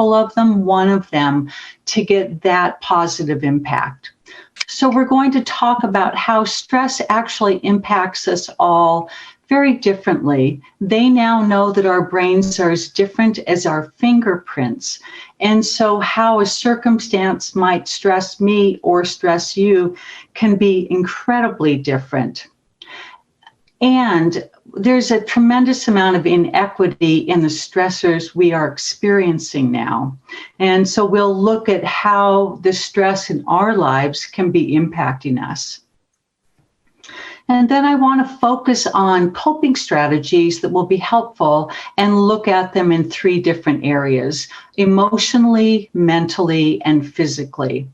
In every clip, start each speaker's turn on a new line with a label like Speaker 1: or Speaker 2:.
Speaker 1: couple of them, one of them, to get that positive impact. So we're going to talk about how stress actually impacts us all very differently. They now know that our brains are as different as our fingerprints. And so how a circumstance might stress me or stress you can be incredibly different. And there's a tremendous amount of inequity in the stressors we are experiencing now. And so we'll look at how the stress in our lives can be impacting us. And then I want to focus on coping strategies that will be helpful and look at them in 3 different areas: emotionally, mentally, and physically.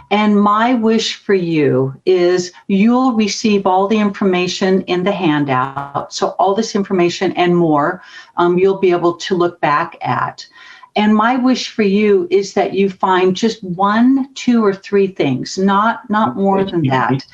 Speaker 1: And my wish for you is you'll receive all the information in the handout. So all this information and more, you'll be able to look back at. And my wish for you is that you find just 1, 2, or 3 things, not more than that,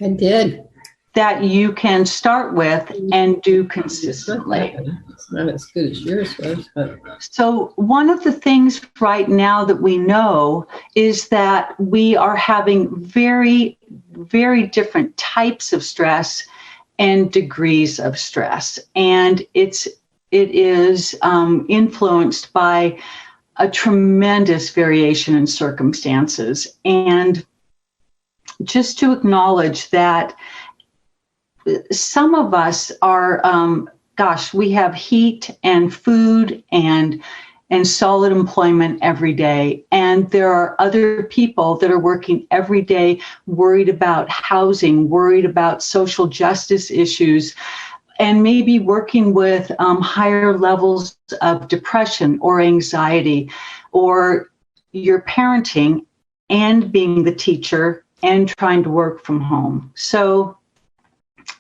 Speaker 2: I did.
Speaker 1: that you can start with and do consistently.
Speaker 2: It's not as good as yours was, but.
Speaker 1: So one of the things right now that we know is that we are having very, very different types of stress and degrees of stress. And it is influenced by a tremendous variation in circumstances. And just to acknowledge that some of us are, we have heat and food and solid employment every day. And there are other people that are working every day, worried about housing, worried about social justice issues, and maybe working with higher levels of depression or anxiety, or you're parenting and being the teacher and trying to work from home. So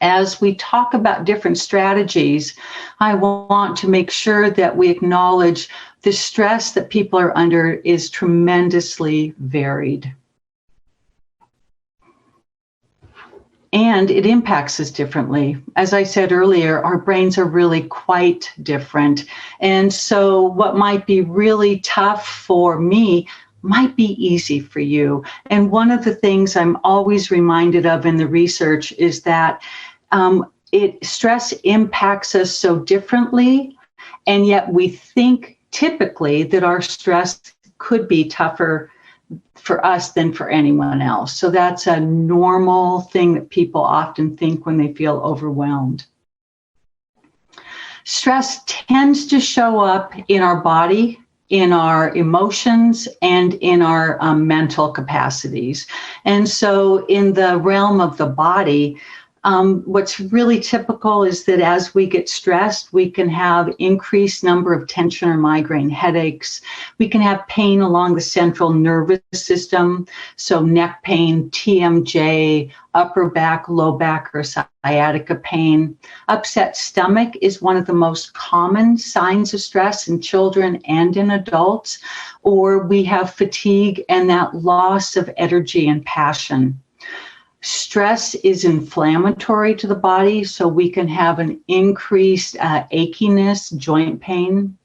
Speaker 1: as we talk about different strategies, I want to make sure that we acknowledge the stress that people are under is tremendously varied. And it impacts us differently. As I said earlier, our brains are really quite different. And so what might be really tough for me might be easy for you. And one of the things I'm always reminded of in the research is that stress impacts us so differently, and yet we think typically that our stress could be tougher for us than for anyone else. So that's a normal thing that people often think when they feel overwhelmed. Stress tends to show up in our body, in our emotions, and in our mental capacities. And so in the realm of the body, what's really typical is that as we get stressed, we can have increased number of tension or migraine headaches. We can have pain along the central nervous system, so neck pain, TMJ, upper back, low back, or sciatica pain. Upset stomach is one of the most common signs of stress in children and in adults. Or we have fatigue and that loss of energy and passion. Stress is inflammatory to the body, so we can have an increased achiness, joint pain.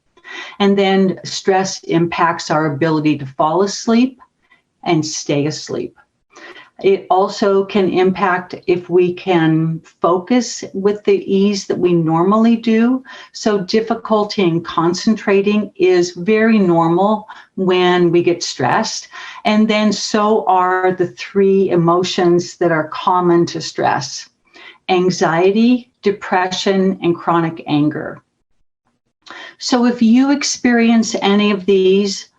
Speaker 1: And then stress impacts our ability to fall asleep and stay asleep. It also can impact if we can focus with the ease that we normally do. So difficulty in concentrating is very normal when we get stressed. And then so are the 3 emotions that are common to stress: anxiety, depression, and chronic anger. So if you experience any of these,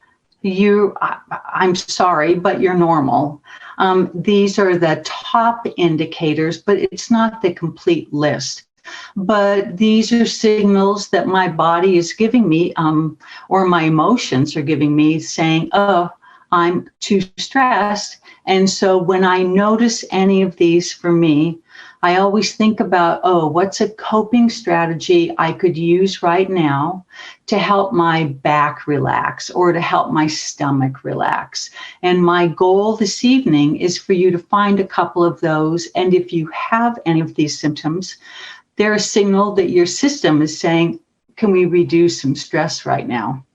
Speaker 1: I'm sorry, but you're normal. These are the top indicators, but it's not the complete list. But these are signals that my body is giving me, or my emotions are giving me, saying, oh, I'm too stressed. And so when I notice any of these for me, I always think about, what's a coping strategy I could use right now to help my back relax or to help my stomach relax? And my goal this evening is for you to find a couple of those. And if you have any of these symptoms, they're a signal that your system is saying, can we reduce some stress right now?